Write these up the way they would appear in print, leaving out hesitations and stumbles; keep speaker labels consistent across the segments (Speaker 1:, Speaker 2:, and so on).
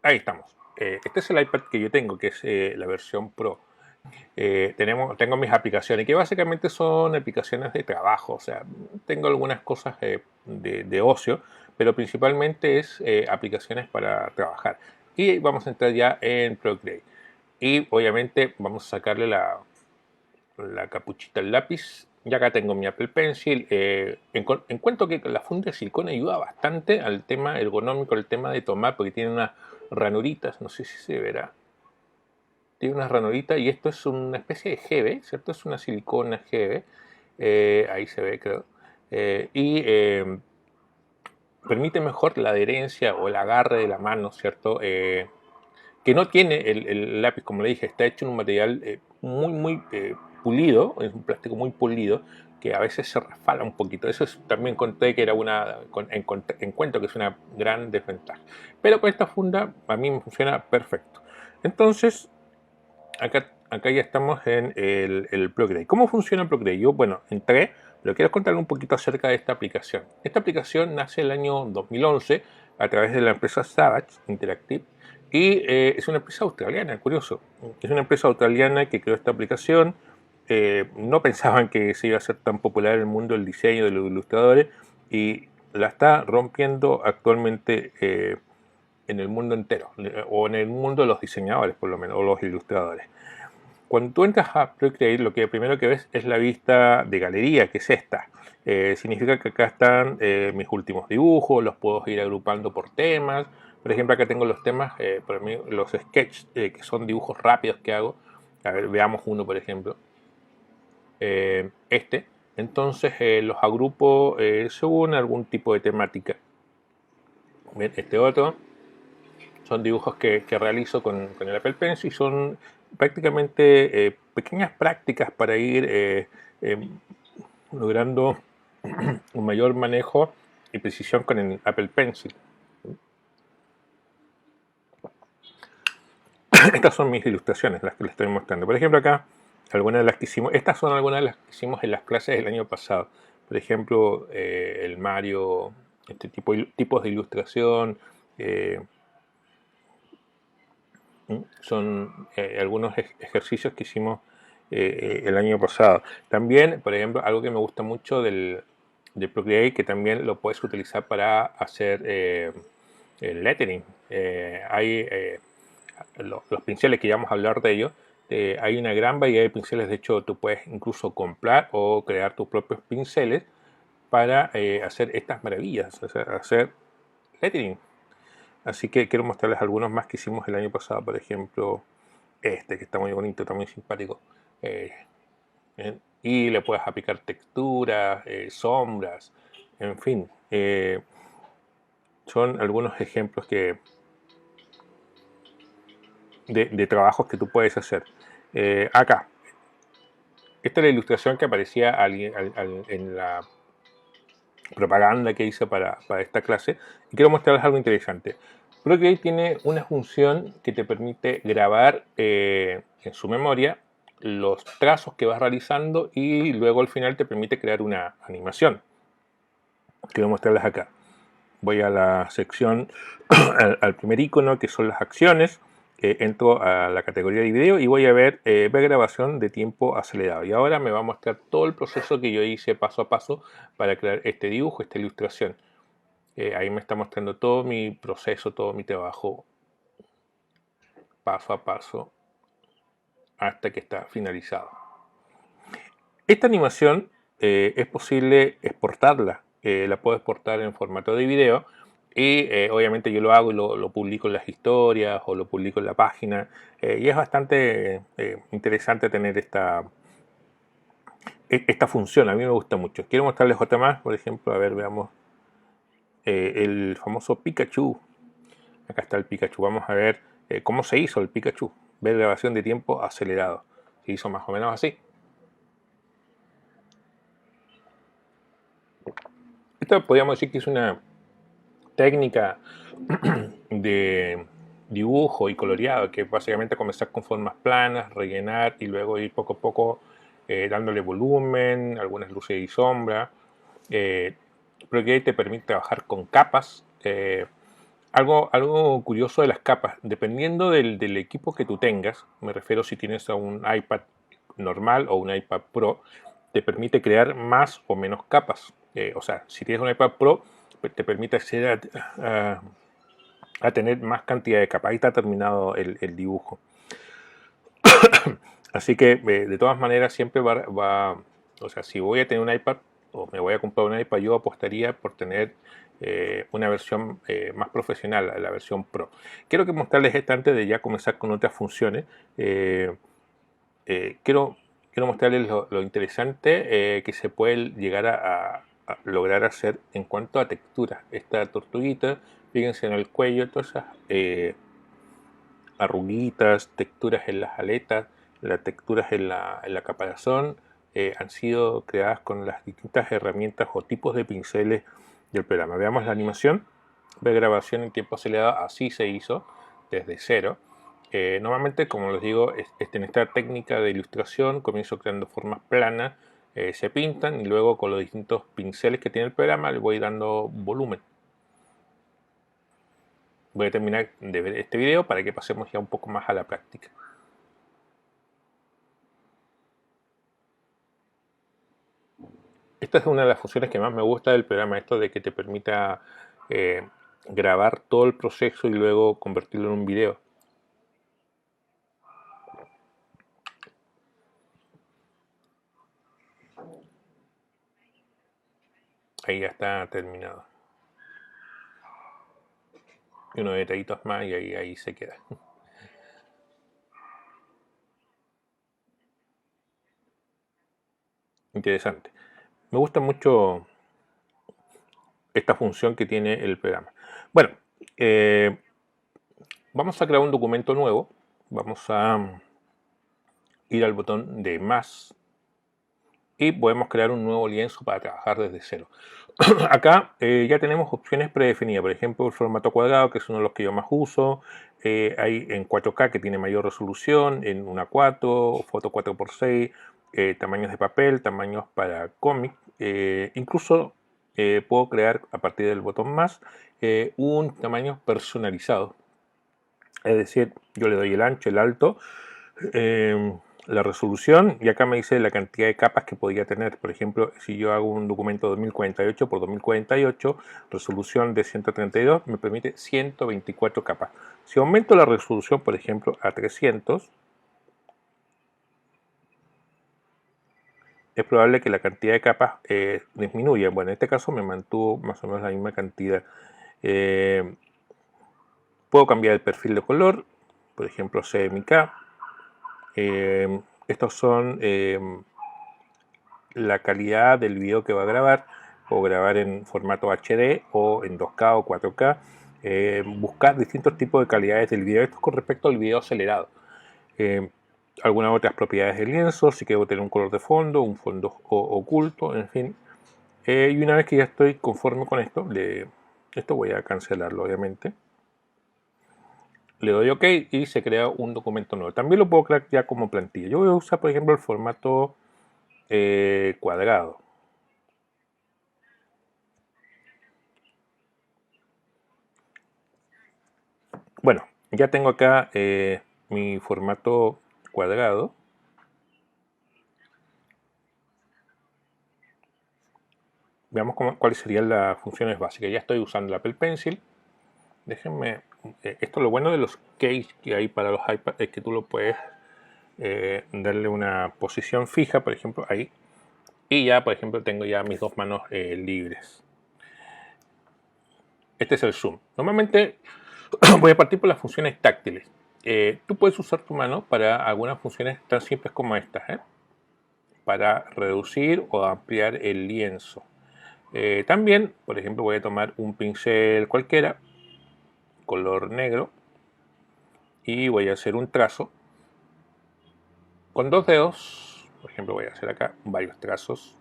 Speaker 1: Ahí estamos. Este es el iPad que yo tengo, que es la versión Pro. Tengo mis aplicaciones, que básicamente son aplicaciones de trabajo. O sea, tengo algunas cosas de ocio, pero principalmente es aplicaciones para trabajar. Y vamos a entrar ya en Procreate. Y obviamente vamos a sacarle la capuchita al lápiz. Ya acá tengo mi Apple Pencil. Encuentro que la funda de silicona ayuda bastante al tema ergonómico, al tema de tomar, porque tiene unas ranuritas, no sé si se verá. Tiene unas ranuritas y esto es una especie de gebe, ¿cierto? Es una silicona gebe. Ahí se ve, creo. Y permite mejor la adherencia o el agarre de la mano, ¿cierto? Que no tiene el lápiz, como le dije, está hecho en un material muy pulido, es un plástico muy pulido, que a veces se resbala un poquito. Eso también conté que era encuentro que es una gran desventaja. Pero con esta funda a mí me funciona perfecto. Entonces, acá ya estamos en el Procreate. ¿Cómo funciona Procreate? Yo, bueno, entré, pero quiero contar un poquito acerca de esta aplicación. Esta aplicación nace el año 2011 a través de la empresa Savage Interactive y es una empresa australiana, curioso. Es una empresa australiana que creó esta aplicación. No pensaban que se iba a ser tan popular en el mundo del diseño de los ilustradores y la está rompiendo actualmente en el mundo entero, o en el mundo de los diseñadores por lo menos, o los ilustradores. Cuando tú entras a Procreate, lo que primero que ves es la vista de galería, que es esta. Significa que acá están mis últimos dibujos, los puedo ir agrupando por temas. Por ejemplo, acá tengo los temas, para mí, los sketches, que son dibujos rápidos que hago. A ver, veamos uno, por ejemplo. Este. Entonces los agrupo según algún tipo de temática. Bien, este otro son dibujos que realizo con el Apple Pencil y son prácticamente pequeñas prácticas para ir logrando un mayor manejo y precisión con el Apple Pencil. Estas son mis ilustraciones, las que les estoy mostrando. Por ejemplo, acá, algunas de las que hicimos, estas son algunas de las que hicimos en las clases del año pasado. Por ejemplo, el Mario, este tipos de ilustración, eh, son algunos ejercicios que hicimos el año pasado. También, por ejemplo, algo que me gusta mucho del Procreate, que también lo puedes utilizar para hacer el lettering. Hay los pinceles que ya vamos a hablar de ellos. Hay una gran variedad de pinceles, de hecho tú puedes incluso comprar o crear tus propios pinceles para hacer estas maravillas, o sea, hacer lettering. Así que quiero mostrarles algunos más que hicimos el año pasado, por ejemplo, este que está muy bonito, está muy simpático. Eh, y le puedes aplicar texturas, sombras, en fin. Son algunos ejemplos de trabajos que tú puedes hacer. Acá, esta es la ilustración que aparecía en la propaganda que hice para esta clase. Y quiero mostrarles algo interesante. Procreate tiene una función que te permite grabar en su memoria los trazos que vas realizando y luego al final te permite crear una animación. Quiero mostrarles acá. Voy a la sección, al primer icono que son las acciones. Entro a la categoría de video y voy a ver grabación de tiempo acelerado. Y ahora me va a mostrar todo el proceso que yo hice paso a paso para crear este dibujo, esta ilustración. Ahí me está mostrando todo mi proceso, todo mi trabajo paso a paso hasta que está finalizado. Esta animación es posible exportarla, la puedo exportar en formato de video y obviamente yo lo hago y lo publico en las historias o lo publico en la página y es bastante interesante tener esta función, a mí me gusta mucho. Quiero mostrarles otra más, por ejemplo, a ver, veamos el famoso Pikachu. Acá está el Pikachu, vamos a ver cómo se hizo el Pikachu, ver grabación de tiempo acelerado, se hizo más o menos así. Esto podríamos decir que es una técnica de dibujo y coloreado, que básicamente comenzar con formas planas, rellenar y luego ir poco a poco dándole volumen, algunas luces y sombras. Procreate te permite trabajar con capas. Algo curioso de las capas, dependiendo del equipo que tú tengas, me refiero si tienes a un iPad normal o un iPad Pro, te permite crear más o menos capas. O sea, si tienes un iPad Pro, pues te permite acceder a tener más cantidad de capas. Ahí está terminado el dibujo. Así que de todas maneras siempre o sea, si voy a tener un iPad o me voy a comprar un iPad, yo apostaría por tener una versión más profesional, la versión Pro. Quiero que mostrarles esta antes de ya comenzar con otras funciones. Eh, quiero mostrarles lo interesante que se puede llegar a lograr hacer en cuanto a textura. Esta tortuguita, fíjense en el cuello, todas esas arruguitas, texturas en las aletas, las texturas en la caparazón, han sido creadas con las distintas herramientas o tipos de pinceles del programa. Veamos la animación de grabación en tiempo acelerado, así se hizo desde cero. Normalmente, como les digo, en esta técnica de ilustración comienzo creando formas planas, se pintan y luego con los distintos pinceles que tiene el programa le voy dando volumen. Voy a terminar de ver este video para que pasemos ya un poco más a la práctica. Esta es una de las funciones que más me gusta del programa, esto de que te permita eh, grabar todo el proceso y luego convertirlo en un video. Ahí ya está terminado. Y unos detallitos más y ahí se queda. Interesante. Me gusta mucho esta función que tiene el programa. Bueno, vamos a crear un documento nuevo. Vamos a ir al botón de más y podemos crear un nuevo lienzo para trabajar desde cero. Acá ya tenemos opciones predefinidas, por ejemplo el formato cuadrado, que es uno de los que yo más uso. Hay en 4K, que tiene mayor resolución, en una 4, foto 4x6, tamaños de papel, tamaños para cómic. Incluso puedo crear a partir del botón más un tamaño personalizado. Es decir, yo le doy el ancho, el alto, la resolución, y acá me dice la cantidad de capas que podría tener. Por ejemplo, si yo hago un documento 2048 por 2048, resolución de 132, me permite 124 capas. Si aumento la resolución, por ejemplo, a 300, es probable que la cantidad de capas disminuya. Bueno, en este caso me mantuvo más o menos la misma cantidad. Eh, puedo cambiar el perfil de color, por ejemplo, CMYK. Estos son la calidad del video que va a grabar, o grabar en formato HD o en 2K o 4K. Buscar distintos tipos de calidades del video. Esto es con respecto al video acelerado. Algunas otras propiedades del lienzo, si quiero tener un color de fondo, un fondo oculto, en fin. Y una vez que ya estoy conforme con esto, esto voy a cancelarlo obviamente. Le doy OK y se crea un documento nuevo. También lo puedo crear ya como plantilla. Yo voy a usar, por ejemplo, el formato cuadrado. Bueno, ya tengo acá mi formato cuadrado. Veamos cuáles serían las funciones básicas. Ya estoy usando el Apple Pencil. Déjenme, esto lo bueno de los keys que hay para los iPad es que tú lo puedes darle una posición fija, por ejemplo, ahí. Y ya, por ejemplo, tengo ya mis dos manos libres. Este es el zoom. Normalmente voy a partir por las funciones táctiles. Tú puedes usar tu mano para algunas funciones tan simples como estas, para reducir o ampliar el lienzo. También, por ejemplo, voy a tomar un pincel cualquiera, color negro, y voy a hacer un trazo con dos dedos. Por ejemplo, voy a hacer acá varios trazos.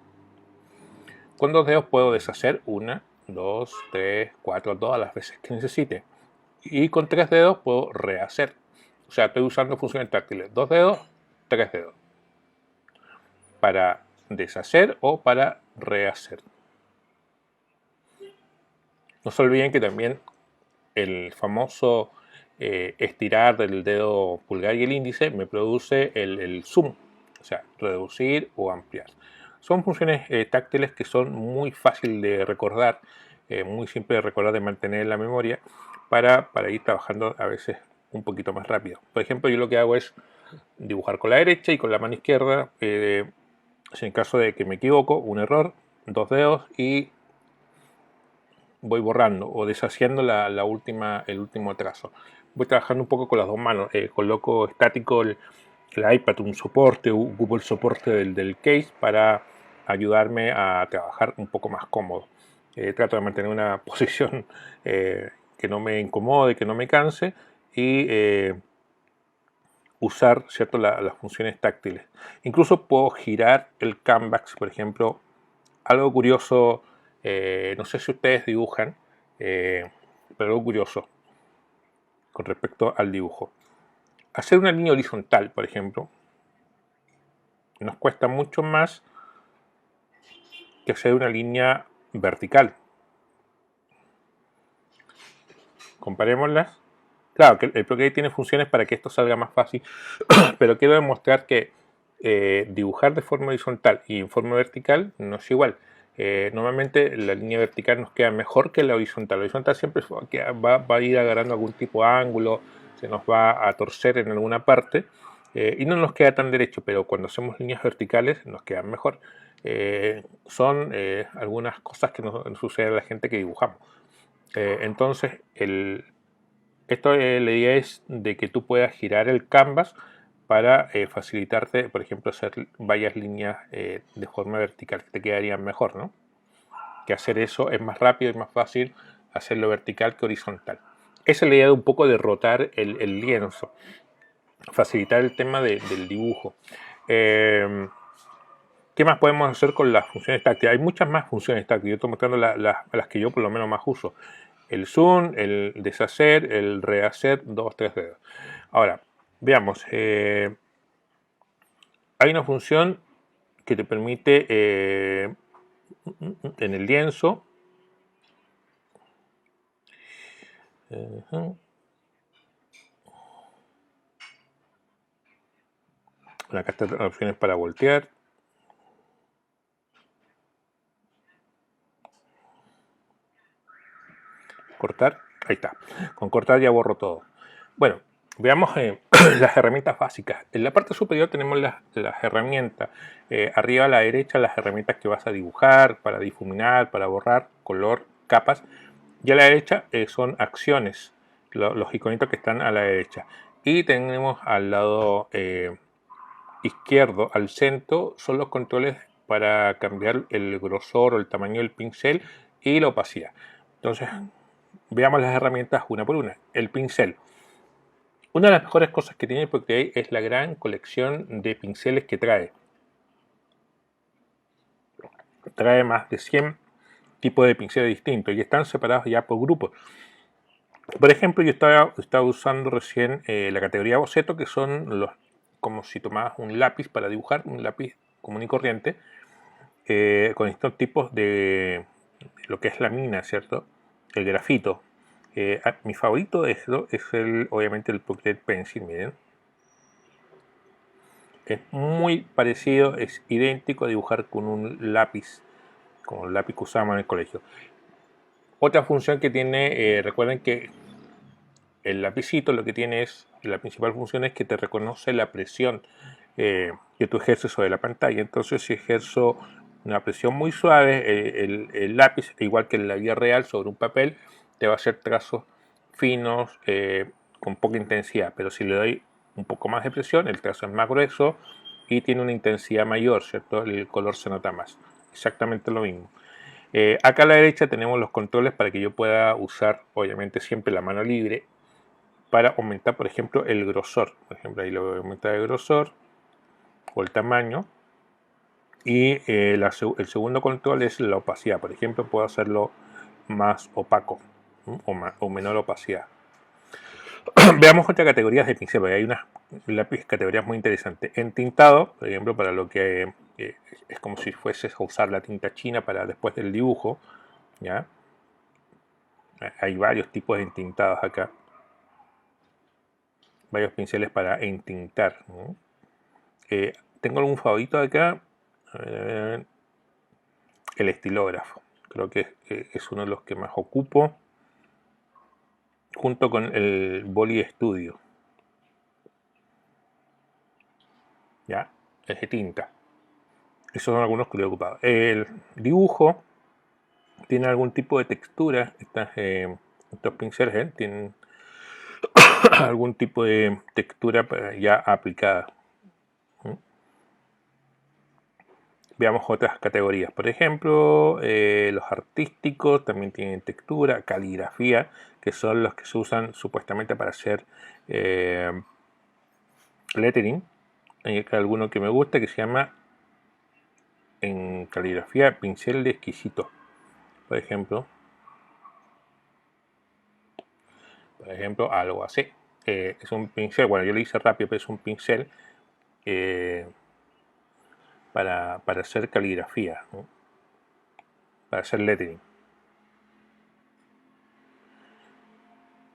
Speaker 1: Con dos dedos puedo deshacer una, dos, tres, cuatro, todas las veces que necesite. Y con tres dedos puedo rehacer. O sea, estoy usando funciones táctiles. Dos dedos, tres dedos. Para deshacer o para rehacer. No se olviden que también el famoso estirar del dedo pulgar y el índice me produce el zoom, o sea, reducir o ampliar. Son funciones táctiles que son muy fáciles de recordar, muy simple de recordar, de mantener en la memoria para ir trabajando a veces un poquito más rápido. Por ejemplo, yo lo que hago es dibujar con la derecha y con la mano izquierda, si en caso de que me equivoco, un error, dos dedos y voy borrando o deshaciendo el último trazo. Voy trabajando un poco con las dos manos. Coloco estático el iPad, un soporte, ocupo el soporte del case para ayudarme a trabajar un poco más cómodo. Trato de mantener una posición que no me incomode, que no me canse y usar, ¿cierto?, las funciones táctiles. Incluso puedo girar el canvas, por ejemplo. Algo curioso, no sé si ustedes dibujan, pero algo curioso con respecto al dibujo. Hacer una línea horizontal, por ejemplo, nos cuesta mucho más que hacer una línea vertical. Comparémoslas. Claro, que el Procreate tiene funciones para que esto salga más fácil, pero quiero demostrar que dibujar de forma horizontal y en forma vertical no es igual. Normalmente la línea vertical nos queda mejor que la horizontal. La horizontal siempre va a ir agarrando algún tipo de ángulo, se nos va a torcer en alguna parte y no nos queda tan derecho, pero cuando hacemos líneas verticales nos quedan mejor. Son algunas cosas que nos suceden a la gente que dibujamos. Entonces, la idea es de que tú puedas girar el canvas para facilitarte, por ejemplo, hacer varias líneas de forma vertical que te quedarían mejor, ¿no? Que hacer eso es más rápido y más fácil hacerlo vertical que horizontal. Esa es la idea de un poco de rotar el lienzo, facilitar el tema del dibujo. ¿Qué más podemos hacer con las funciones táctiles? Hay muchas más funciones táctiles. Yo estoy mostrando las que yo por lo menos más uso. El zoom, el deshacer, el rehacer, 2, 3 dedos. Ahora, veamos. Hay una función que te permite en el lienzo. Acá están las opciones para voltear. Cortar. Ahí está. Con cortar ya borro todo. Bueno, veamos las herramientas básicas. En la parte superior tenemos las herramientas. Arriba a la derecha las herramientas que vas a dibujar, para difuminar, para borrar, color, capas. Y a la derecha son acciones, los iconitos que están a la derecha. Y tenemos al lado izquierdo, al centro, son los controles para cambiar el grosor o el tamaño del pincel y la opacidad. Entonces, veamos las herramientas una por una. El pincel. Una de las mejores cosas que tiene Procreate es la gran colección de pinceles que trae. Trae más de 100 tipos de pinceles distintos y están separados ya por grupos. Por ejemplo, yo estaba usando recién la categoría boceto, que son los, como si tomaras un lápiz para dibujar, un lápiz común y corriente, con distintos tipos de lo que es la mina, ¿cierto? El grafito. Mi favorito de esto es obviamente el Procreate Pencil, miren. Es muy parecido, es idéntico a dibujar con un lápiz, como el lápiz que usábamos en el colegio. Otra función que tiene, recuerden que el lapicito lo que tiene es, la principal función es que te reconoce la presión que tú ejerces sobre la pantalla. Entonces, si ejerzo una presión muy suave, el lápiz, igual que en la vida real sobre un papel, te va a hacer trazos finos con poca intensidad. Pero si le doy un poco más de presión, el trazo es más grueso y tiene una intensidad mayor, ¿cierto? El color se nota más. Exactamente lo mismo. Acá a la derecha tenemos los controles para que yo pueda usar, obviamente, siempre la mano libre para aumentar, por ejemplo, el grosor. Por ejemplo, ahí lo voy a aumentar el grosor o el tamaño. Y el segundo control es la opacidad. Por ejemplo, puedo hacerlo más opaco o menor opacidad. Veamos otras categorías de pincel. Hay unas lápiz categorías muy interesantes. En tintado, por ejemplo, para lo que es como si fueses a usar la tinta china para después del dibujo, ¿ya? Hay varios tipos de entintados acá. Varios pinceles para entintar, ¿no? Tengo algún favorito acá. El estilógrafo. Creo que es uno de los que más ocupo. Junto con el Boli Studio. Ya, es de tinta. Esos son algunos que lo he ocupado. El dibujo tiene algún tipo de textura. Estos pinceles tienen algún tipo de textura ya aplicada. Veamos otras categorías. Por ejemplo, los artísticos también tienen textura, caligrafía, que son los que se usan supuestamente para hacer lettering. Hay acá alguno que me gusta que se llama en caligrafía pincel de exquisito. Por ejemplo, algo así. Es un pincel, bueno, yo lo hice rápido, pero es un pincel para hacer caligrafía, ¿no? Para hacer lettering.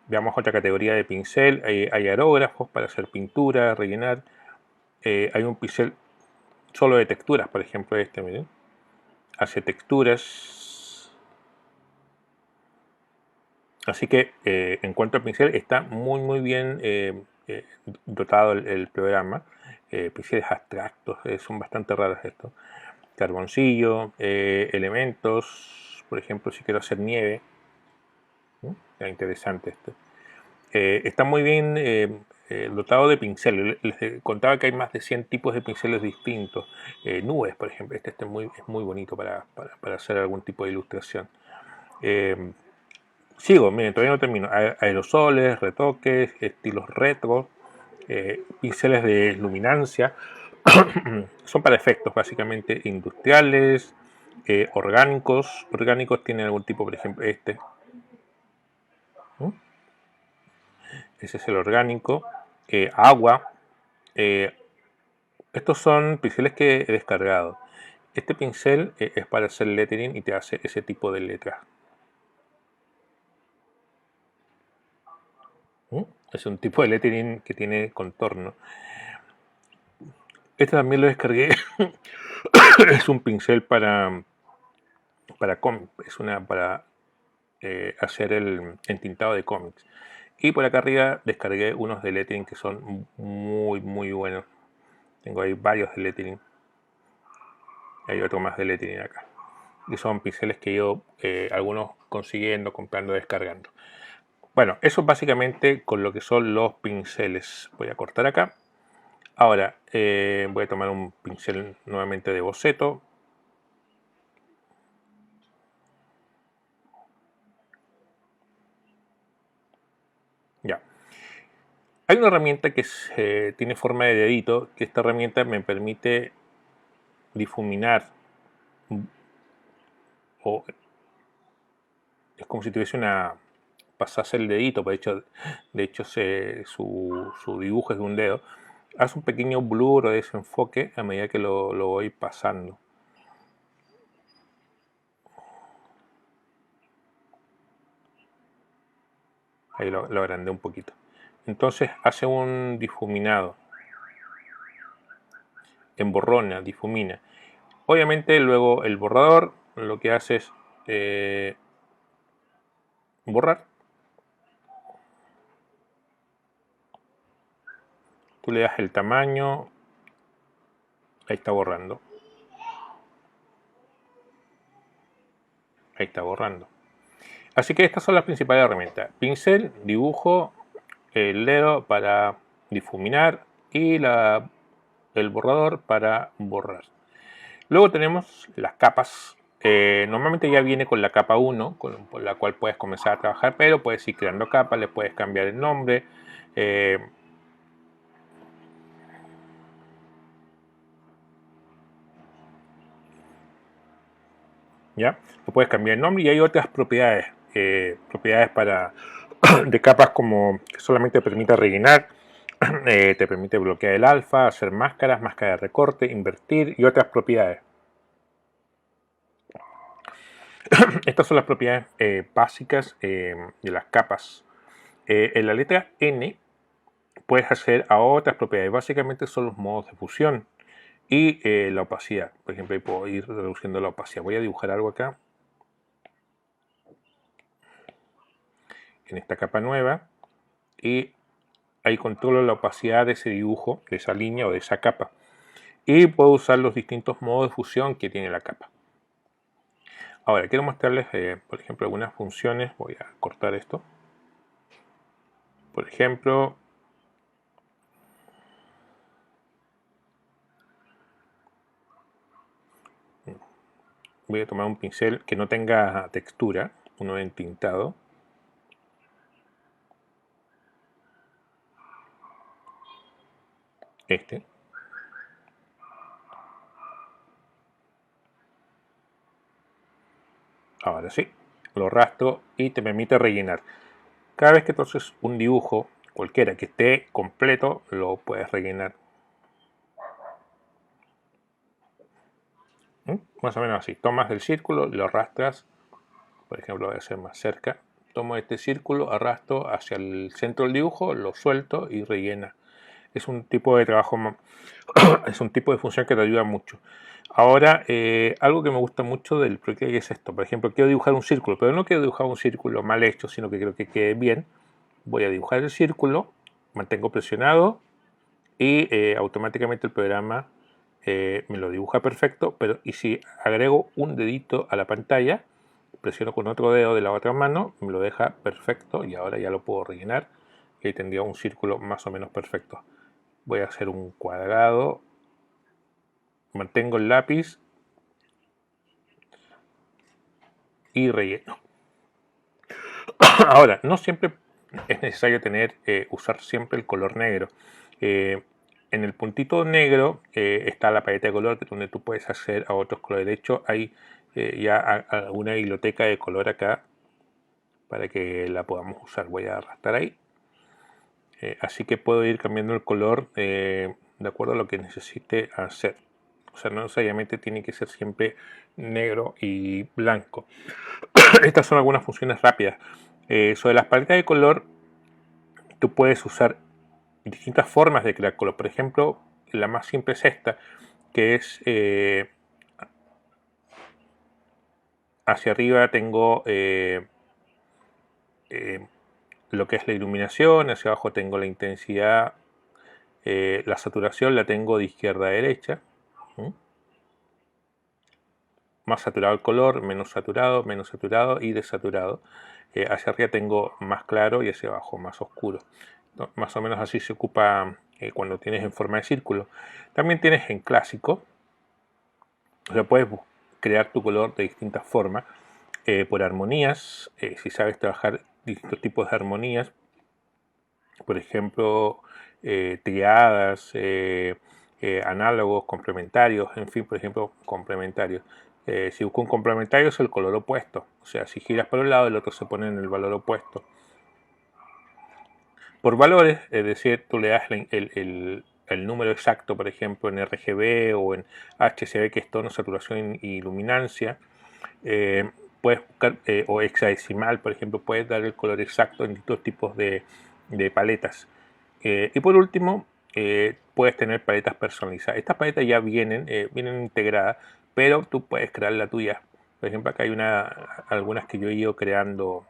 Speaker 1: Veamos otra categoría de pincel. Hay aerógrafos para hacer pintura, rellenar. Hay un pincel solo de texturas, por ejemplo este, miren. Hace texturas. Así que en cuanto al pincel está muy bien dotado el programa. Pinceles abstractos, son bastante raros estos. Carboncillo, elementos, por ejemplo si quiero hacer nieve. Está interesante esto. Está muy bien dotado de pinceles. Les contaba que hay más de 100 tipos de pinceles distintos. Nubes, por ejemplo. Este es muy bonito para hacer algún tipo de ilustración. Sigo, miren, todavía no termino. Aerosoles, retoques, estilos retro, pinceles de luminancia. Son para efectos básicamente industriales, orgánicos. Orgánicos tienen algún tipo, por ejemplo, este. Ese es el orgánico. Agua. Estos son pinceles que he descargado. Este pincel es para hacer lettering y te hace ese tipo de letras. Es un tipo de lettering que tiene contorno. Este también lo descargué. Es un pincel para cómics. Es para hacer el entintado de cómics. Y por acá arriba descargué unos de lettering que son muy buenos. Tengo ahí varios de lettering. Hay otro más de lettering acá. Y son pinceles que yo, algunos consiguiendo, comprando, descargando. Bueno, eso es básicamente con lo que son los pinceles. Voy a cortar acá. Ahora voy a tomar un pincel nuevamente de boceto. Ya. Hay una herramienta que tiene forma de dedito, que esta herramienta me permite difuminar, o es como si tuviese pasase el dedito, de hecho su dibujo es de un dedo. Hace un pequeño blur o desenfoque a medida que lo voy pasando. Ahí lo agrandé un poquito. Entonces hace un difuminado. Emborrona, difumina. Obviamente luego el borrador lo que hace es borrar. Tú le das el tamaño. Ahí está borrando. Ahí está borrando. Así que estas son las principales herramientas. Pincel, dibujo, el dedo para difuminar y el borrador para borrar. Luego tenemos las capas. Normalmente ya viene con la capa 1, con la cual puedes comenzar a trabajar, pero puedes ir creando capas, le puedes cambiar el nombre. ¿Ya? Le puedes cambiar el nombre y hay otras propiedades. Propiedades de capas como que solamente permite rellenar, te permite bloquear el alfa, hacer máscaras, máscara de recorte, invertir y otras propiedades. Estas son las propiedades básicas de las capas. En la letra N puedes acceder a otras propiedades. Básicamente son los modos de fusión y la opacidad. Por ejemplo, ahí puedo ir reduciendo la opacidad. Voy a dibujar algo acá en esta capa nueva y ahí controlo la opacidad de ese dibujo, de esa línea o de esa capa. Y puedo usar los distintos modos de fusión que tiene la capa. Ahora, quiero mostrarles, por ejemplo, algunas funciones. Voy a cortar esto. Por ejemplo, voy a tomar un pincel que no tenga textura, uno entintado. Este. Ahora sí, lo rastro y te permite rellenar. Cada vez que entonces un dibujo, cualquiera que esté completo, lo puedes rellenar. Más o menos así. Tomas del círculo, lo arrastras. Por ejemplo, voy a hacer más cerca. Tomo este círculo, arrastro hacia el centro del dibujo, lo suelto y rellena. Es un tipo de trabajo, es un tipo de función que te ayuda mucho. Ahora, algo que me gusta mucho del Procreate es esto. Por ejemplo, quiero dibujar un círculo, pero no quiero dibujar un círculo mal hecho, sino que quiero que quede bien. Voy a dibujar el círculo, mantengo presionado y automáticamente el programa me lo dibuja perfecto. Pero y si agrego un dedito a la pantalla, presiono con otro dedo de la otra mano, me lo deja perfecto y ahora ya lo puedo rellenar y ahí tendría un círculo más o menos perfecto. Voy a hacer un cuadrado, mantengo el lápiz y relleno. Ahora, no siempre es necesario usar siempre el color negro. En el puntito negro está la paleta de color donde tú puedes acceder a otros colores. De hecho, hay ya alguna biblioteca de color acá para que la podamos usar. Voy a arrastrar ahí. Así que puedo ir cambiando el color de acuerdo a lo que necesite hacer. O sea, no necesariamente tiene que ser siempre negro y blanco. Estas son algunas funciones rápidas. Sobre las paletas de color, tú puedes usar distintas formas de crear color. Por ejemplo, la más simple es esta, que es hacia arriba tengo lo que es la iluminación, hacia abajo tengo la intensidad, la saturación la tengo de izquierda a derecha. Más saturado el color, menos saturado y desaturado. Hacia arriba tengo más claro y hacia abajo más oscuro. ¿No? Más o menos así se ocupa cuando tienes en forma de círculo. También tienes en clásico, o sea, puedes crear tu color de distintas formas por armonías. Si sabes trabajar distintos tipos de armonías, por ejemplo, triadas, análogos, complementarios, en fin, por ejemplo, complementarios. Si busco un complementario es el color opuesto, o sea, si giras para un lado el otro se pone en el valor opuesto. Por valores, es decir, tú le das el número exacto, por ejemplo, en RGB o en HCB, que es tono, saturación y luminancia. Puedes buscar, o hexadecimal, por ejemplo, puedes dar el color exacto en distintos tipos de paletas. Y por último, puedes tener paletas personalizadas. Estas paletas ya vienen integradas, pero tú puedes crear la tuya. Por ejemplo, acá hay algunas que yo he ido creando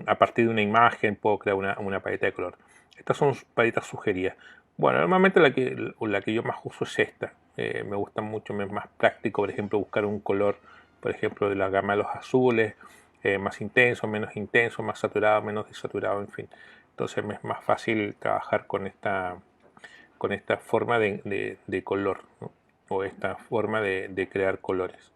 Speaker 1: a partir de una imagen, puedo crear una paleta de color. Estas son paletas sugeridas. Bueno, normalmente la que yo más uso es esta. Me gusta mucho, me es más práctico, por ejemplo, buscar un color, por ejemplo, de la gama de los azules, más intenso, menos intenso, más saturado, menos desaturado, en fin. Entonces me es más fácil trabajar con esta forma de color, ¿no? O esta forma de crear colores.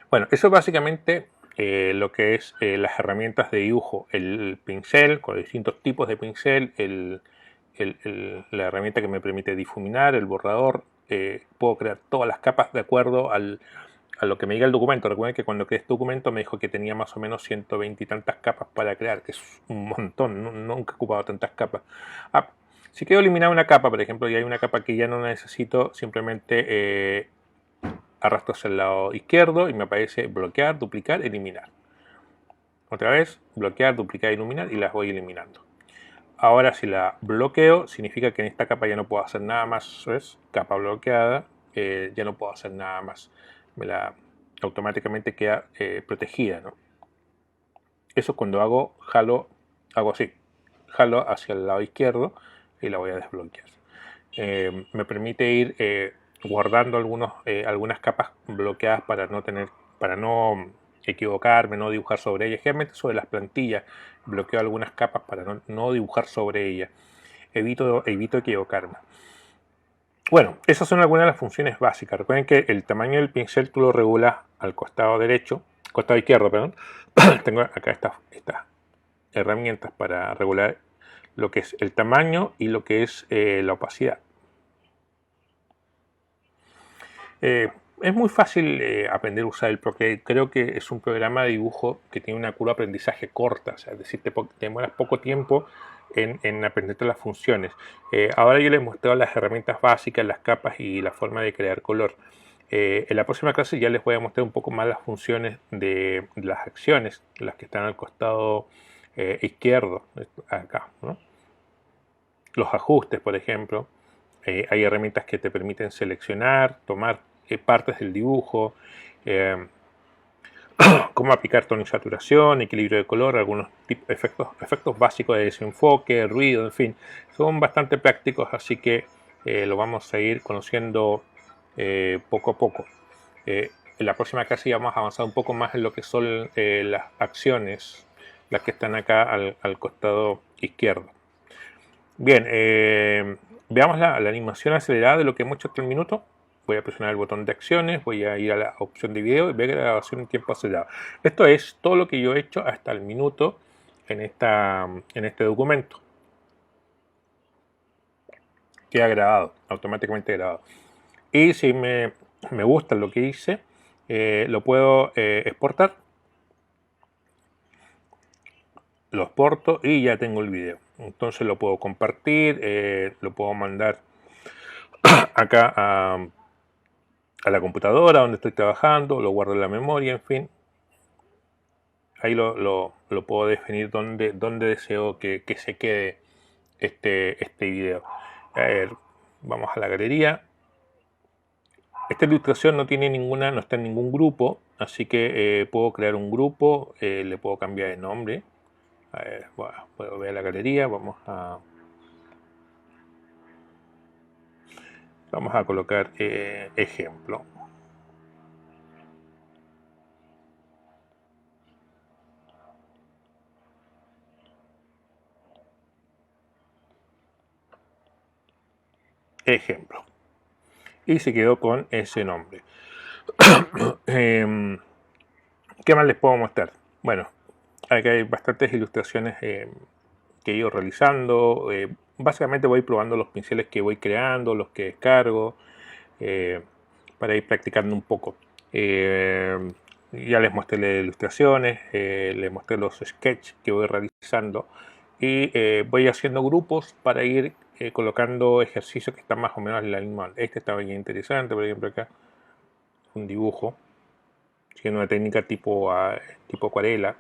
Speaker 1: Bueno, eso es básicamente lo que es las herramientas de dibujo. El pincel, con los distintos tipos de pincel, la herramienta que me permite difuminar, el borrador. Puedo crear todas las capas de acuerdo a lo que me diga el documento. Recuerden que cuando creé este documento me dijo que tenía más o menos 120 y tantas capas para crear, que es un montón, nunca he ocupado tantas capas. Si quiero eliminar una capa, por ejemplo, y hay una capa que ya no necesito, simplemente arrastro hacia el lado izquierdo y me aparece bloquear, duplicar, eliminar. Otra vez, bloquear, duplicar, eliminar y las voy eliminando. Ahora si la bloqueo, significa que en esta capa ya no puedo hacer nada más. ¿Ves? Capa bloqueada, ya no puedo hacer nada más. Automáticamente queda protegida, ¿no? Eso cuando hago así. Jalo hacia el lado izquierdo y la voy a desbloquear. Me permite ir guardando algunas capas bloqueadas para no equivocarme, no dibujar sobre ellas. Generalmente sobre las plantillas bloqueo algunas capas para no dibujar sobre ellas. Evito equivocarme. Bueno, esas son algunas de las funciones básicas. Recuerden que el tamaño del pincel tú lo regulas al costado izquierdo, perdón. Tengo acá estas herramientas para regular lo que es el tamaño y lo que es la opacidad. Es muy fácil aprender a usar el Procreate. Creo que es un programa de dibujo que tiene una curva de aprendizaje corta, o sea, es decir, te demoras poco tiempo en aprender todas las funciones. Ahora yo les he mostrado las herramientas básicas, las capas y la forma de crear color. En la próxima clase ya les voy a mostrar un poco más las funciones de las acciones, las que están al costado izquierdo, acá, ¿no? Los ajustes, por ejemplo. Hay herramientas que te permiten seleccionar, tomar partes del dibujo, cómo aplicar tono y saturación, equilibrio de color, algunos efectos básicos de desenfoque, ruido, en fin. Son bastante prácticos, así que lo vamos a ir conociendo poco a poco. En la próxima clase ya vamos a avanzar un poco más en lo que son las acciones, las que están acá al costado izquierdo. Bien, veamos la animación acelerada de lo que hemos hecho hasta el minuto. Voy a presionar el botón de acciones, voy a ir a la opción de video y ver la grabación en tiempo acelerado. Esto es todo lo que yo he hecho hasta el minuto en este documento. Queda grabado, automáticamente grabado. Y si me gusta lo que hice, lo puedo exportar. Lo exporto y ya tengo el video. Entonces lo puedo compartir, lo puedo mandar acá a la computadora donde estoy trabajando, lo guardo en la memoria, en fin. Ahí lo puedo definir donde deseo que se quede este video. A ver, vamos a la galería. Esta ilustración no está en ningún grupo, así que puedo crear un grupo, le puedo cambiar de nombre. A ver, puedo ver la galería, vamos a colocar ejemplo. Ejemplo. Y se quedó con ese nombre. ¿Qué más les puedo mostrar? Bueno, acá hay bastantes ilustraciones que he ido realizando. Básicamente voy probando los pinceles que voy creando, los que descargo, para ir practicando un poco. Ya les mostré las ilustraciones, les mostré los sketches que voy realizando y voy haciendo grupos para ir colocando ejercicios que están más o menos en la misma. Este está bien interesante, por ejemplo acá un dibujo, siendo una técnica tipo acuarela.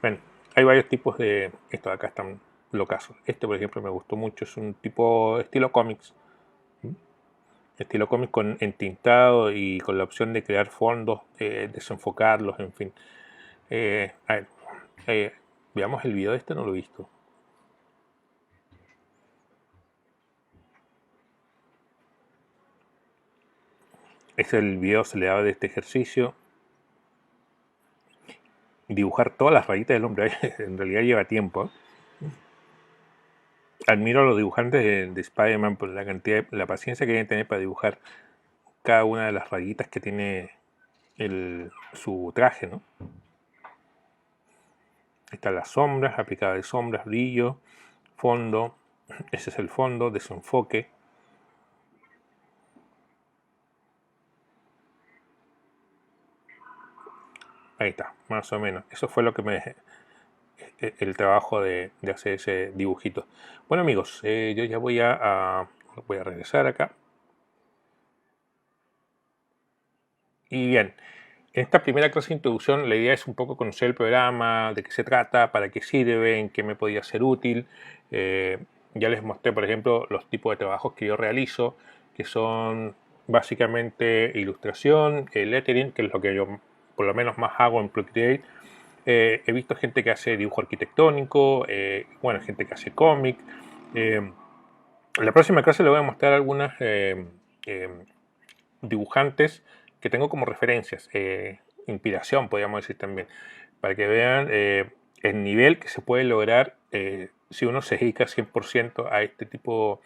Speaker 1: Bueno, hay varios tipos de estos acá están locazos. Este por ejemplo me gustó mucho, es un tipo estilo cómics. Estilo cómic con entintado y con la opción de crear fondos, desenfocarlos, en fin. A ver, veamos el video no lo he visto. Es el video acelerado de este ejercicio. Dibujar todas las rayitas del hombre en realidad lleva tiempo. Admiro a los dibujantes de Spider-Man por la paciencia que deben tener para dibujar cada una de las rayitas que tiene su traje, ¿no? Están las sombras, aplicada de sombras, brillo, fondo. Ese es el fondo, desenfoque. Ahí está, más o menos. Eso fue lo que el trabajo de hacer ese dibujito. Bueno amigos, yo ya voy a regresar acá. Y bien, en esta primera clase de introducción la idea es un poco conocer el programa, de qué se trata, para qué sirve, en qué me podía ser útil. Ya les mostré, por ejemplo, los tipos de trabajos que yo realizo, que son básicamente ilustración, lettering, que es lo que yo por lo menos más hago en Procreate. He visto gente que hace dibujo arquitectónico, bueno, gente que hace cómic. En la próxima clase les voy a mostrar algunas dibujantes que tengo como referencias, inspiración podríamos decir también, para que vean el nivel que se puede lograr si uno se dedica 100% a este tipo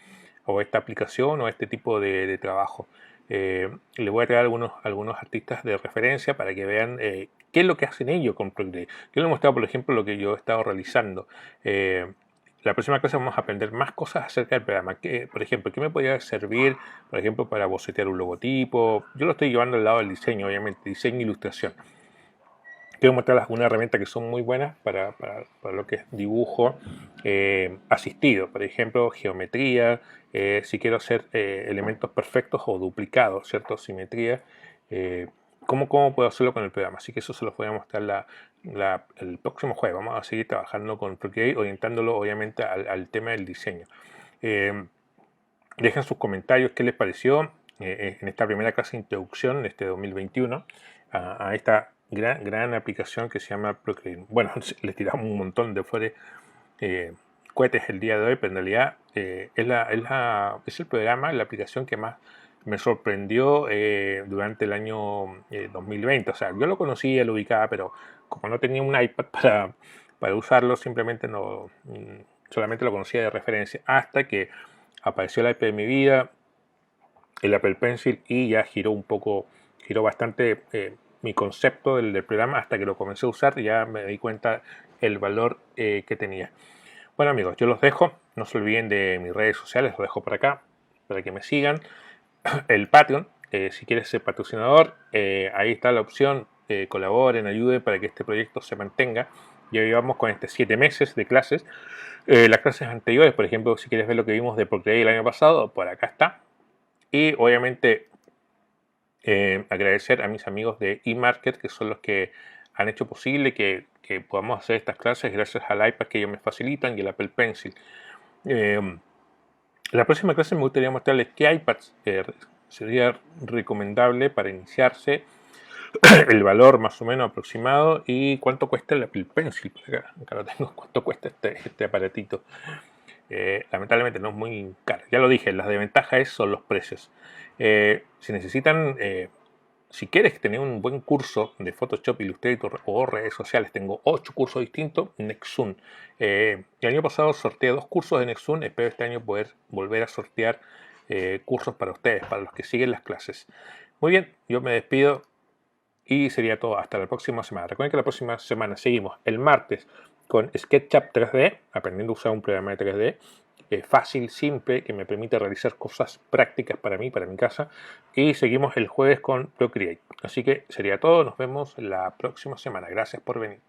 Speaker 1: o a esta aplicación o a este tipo de trabajo. Les voy a traer algunos artistas de referencia para que vean qué es lo que hacen ellos con Procreate. Yo les he mostrado, por ejemplo, lo que yo he estado realizando. La próxima clase vamos a aprender más cosas acerca del programa. Por ejemplo, ¿qué me podría servir, por ejemplo, para bocetear un logotipo? Yo lo estoy llevando al lado del diseño, obviamente, diseño e ilustración. Quiero mostrar algunas herramientas que son muy buenas para lo que es dibujo asistido. Por ejemplo, geometría, si quiero hacer elementos perfectos o duplicados, ¿cierto? Simetría. ¿Cómo puedo hacerlo con el programa? Así que eso se los voy a mostrar el próximo jueves. Vamos a seguir trabajando con Procreate, orientándolo obviamente al tema del diseño. Dejen sus comentarios qué les pareció en esta primera clase de introducción de este 2021 a esta gran aplicación que se llama Procreate. Bueno, les tiramos un montón de flores, cohetes el día de hoy, pero en realidad es el programa, la aplicación que más me sorprendió durante el año 2020. O sea, yo lo conocía, lo ubicaba, pero como no tenía un iPad para usarlo, simplemente solamente lo conocía de referencia hasta que apareció el iPad de mi vida, el Apple Pencil, y ya giró bastante mi concepto del programa. Hasta que lo comencé a usar ya me di cuenta el valor que tenía. Bueno amigos, yo los dejo, no se olviden de mis redes sociales, los dejo por acá para que me sigan. El Patreon, si quieres ser patrocinador, ahí está la opción, colaboren, ayuden para que este proyecto se mantenga. Ya llevamos con 7 meses de clases. Las clases anteriores, por ejemplo, si quieres ver lo que vimos de Procreate el año pasado, por acá está. Y obviamente agradecer a mis amigos de eMarket, que son los que han hecho posible que podamos hacer estas clases gracias al iPad que ellos me facilitan y el Apple Pencil. La próxima clase me gustaría mostrarles qué iPads sería recomendable para iniciarse, el valor más o menos aproximado y cuánto cuesta el Apple Pencil. Acá lo tengo, cuánto cuesta este aparatito. Lamentablemente no es muy caro. Ya lo dije, las desventajas son los precios. Si necesitan, si quieres tener un buen curso de Photoshop, Illustrator o redes sociales, tengo 8 cursos distintos. Nexun. El año pasado sorteé 2 cursos de Nexun. Espero este año poder volver a sortear cursos para ustedes, para los que siguen las clases. Muy bien, yo me despido y sería todo. Hasta la próxima semana. Recuerden que la próxima semana seguimos el martes con SketchUp 3D, aprendiendo a usar un programa de 3D fácil, simple, que me permite realizar cosas prácticas para mí, para mi casa. Y seguimos el jueves con Procreate. Así que sería todo. Nos vemos la próxima semana. Gracias por venir.